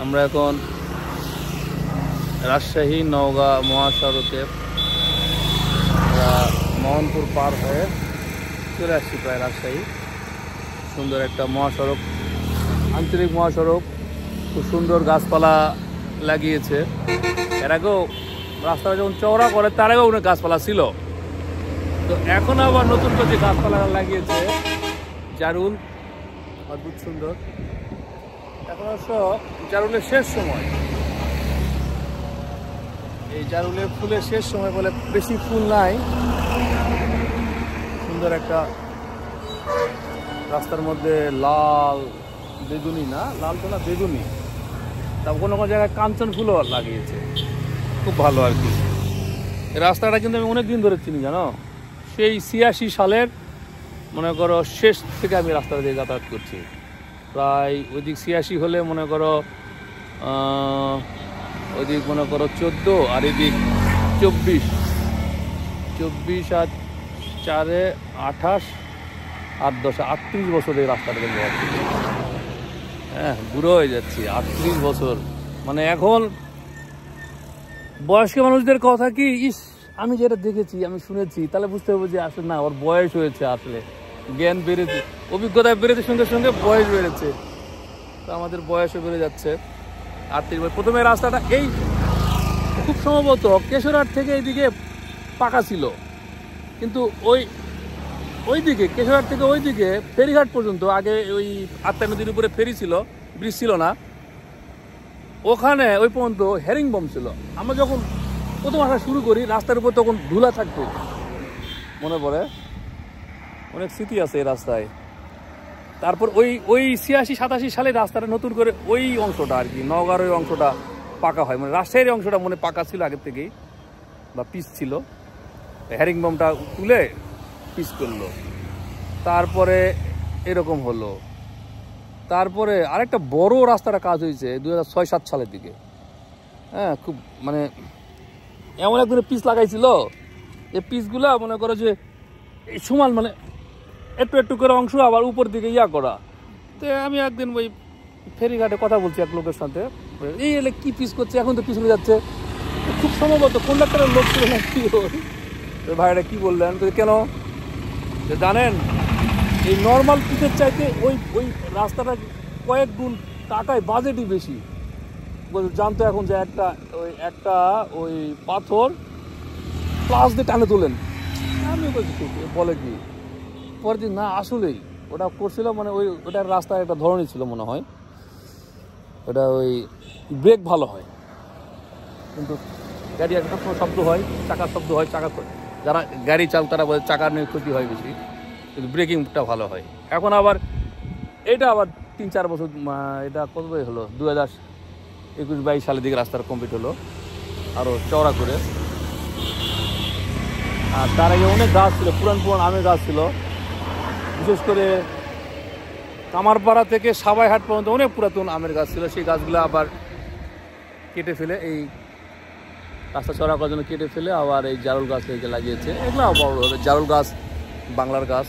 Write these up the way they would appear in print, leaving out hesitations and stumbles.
আমরা এখন রাজশাহী নওগাঁ মহাসড়কে মোহনপুর পার হয়ে চলে আসছি প্রায় রাজশাহী। সুন্দর একটা মহাসড়ক, আঞ্চলিক মহাসড়ক, খুব সুন্দর গাছপালা লাগিয়েছে। এর আগেও রাস্তাটা যখন চওড়া করে তার আগেও অনেক গাছপালা ছিল, তো এখন আবার নতুন করে যে গাছপালা লাগিয়েছে জারুল, অদ্ভুত সুন্দর। এখন অবশ্য জারুলের শেষ সময়, এই জারুলের ফুলের শেষ সময় বলে বেশি ফুল নাই। সুন্দর একটা রাস্তার মধ্যে লাল বেগুনি, না লাল তো না বেগুনি, তারপর কোনো কোনো জায়গায় কাঞ্চন ফুলও লাগিয়েছে, খুব ভালো আর কি। রাস্তাটা কিন্তু আমি অনেক দিন ধরে চিনি, জানো, সেই ৮৬ সালের মনে করো শেষ থেকে আমি রাস্তাটা দিয়ে যাতায়াত করছি। প্রায় ওইদিক ৮৬ হলে মনে করো ওইদিক মনে করো ১৪ আর এদিক ২৪ আর ৪-এ ২৮ আর ১০-এ ৩৮ বছর এই রাস্তাটা কিন্তু। হ্যাঁ, বুড়ো হয়ে যাচ্ছি, ৩৮ বছর। মানে এখন বয়স্ক মানুষদের কথা কি, ইস আমি যেটা দেখেছি, আমি শুনেছি, তাহলে বুঝতে হবে যে আসলে না, ওর বয়স হয়েছে, আসলে জ্ঞান বেড়েছে, অভিজ্ঞতা বেড়েছে, সঙ্গে সঙ্গে বয়স বেড়েছে, তো আমাদের বয়সও বেড়ে যাচ্ছে। ৩৮ বছর। প্রথমে রাস্তাটা এই খুব সম্ভবত কেশরহাট থেকে এইদিকে পাকা ছিল, কিন্তু ওই দিকে কেশরহাট থেকে ওই দিকে ফেরিঘাট পর্যন্ত, আগে ওই আত্মা নদীর উপরে ফেরি ছিল, ব্রিজ ছিল না, ওখানে ওই পর্যন্ত হেরিংবম ছিল। আমরা যখন প্রথম আসা শুরু করি রাস্তার উপর তখন ধুলা থাকতো, মনে পড়ে, অনেক স্মৃতি আছে এই রাস্তায়। তারপর ওই ৮৬-৮৭ সালে রাস্তাটা নতুন করে ওই অংশটা আর কি, নওগাঁর ওই অংশটা পাকা হয়, মানে রাজশাহীর অংশটা মনে পাকা ছিল আগের থেকেই, বা পিচ ছিল, হেরিংবমটা তুলে পিচ করলো, তারপরে এরকম হলো। তারপরে আরেকটা বড় রাস্তাটা কাজ হয়েছে ২০০৬-০৭ সালের দিকে। হ্যাঁ, খুব মানে এমন একদিনে পিচ লাগাইছিল, এই পিচগুলা মনে করো যে এই সমান, মানে একটু একটু করে অংশ আবার উপর দিকে ইয়া করা। তো আমি একদিন ওই ফেরিঘাটে কথা বলছি এক লোকের সাথে, এই এলে কি পিচ করছে, এখন তো পিছনে যাচ্ছে। খুব সম্ভবত কন্ডাক্টরের লোক ছিল না কি, ওই ভাইরা কি বললেন, কেন জানেন, এই নর্মাল পিচের চাইতে ওই রাস্তাটা কয়েক গুণ টাকায় বাজেটই বেশি। জানতো এখন যে একটা ওই পাথর প্লাস দিয়ে টানে তোলেন। আমি বলছি বলে কি, পরের দিন না আসলেই ওটা করছিল, মানে ওটার রাস্তায় একটা ধরনই ছিল মনে হয়, ওটা ওই ব্রেক ভালো হয়, কিন্তু গাড়ি একটা শব্দ হয়, চাকার শব্দ হয়, যারা গাড়ি চাল তারা বলে চাকার নিয়ে ক্ষতি হয় বেশি, কিন্তু ব্রেকিংটা ভালো হয়। এখন আবার এটা আবার ৩-৪ বছর, এটা কত হলো ২০২১-২২ সালের দিকে রাস্তাটা কমপ্লিট হলো আরও চওড়া করে। আর তার আগে অনেক গাছ ছিল, পুরান আমের গাছ ছিল, বিশেষ করে কামারপাড়া থেকে সাবাইহাট পর্যন্ত অনেক পুরাতন আমের গাছ ছিল। সেই গাছগুলো আবার কেটে ফেলে, এই রাস্তা চড়া করার জন্য কেটে ফেলে আবার এই জারুল গাছ লাগিয়েছে। এগুলো বড় হবে, জারুল গাছ বাংলার গাছ,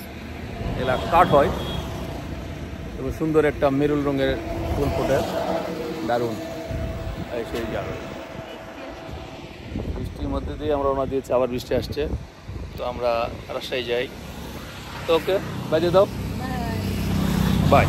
এগুলা কাঠ হয় এবং সুন্দর একটা মেরুল রঙের ফুল ফোটে, দারুণ। সেই জারুল বৃষ্টির মধ্যে দিয়ে আমরা রওনা দিয়েছি, আবার বৃষ্টি আসছে, তো আমরা রাজশাহী যাই। তো ওকে, বাই দিয়ে দাও, বাই।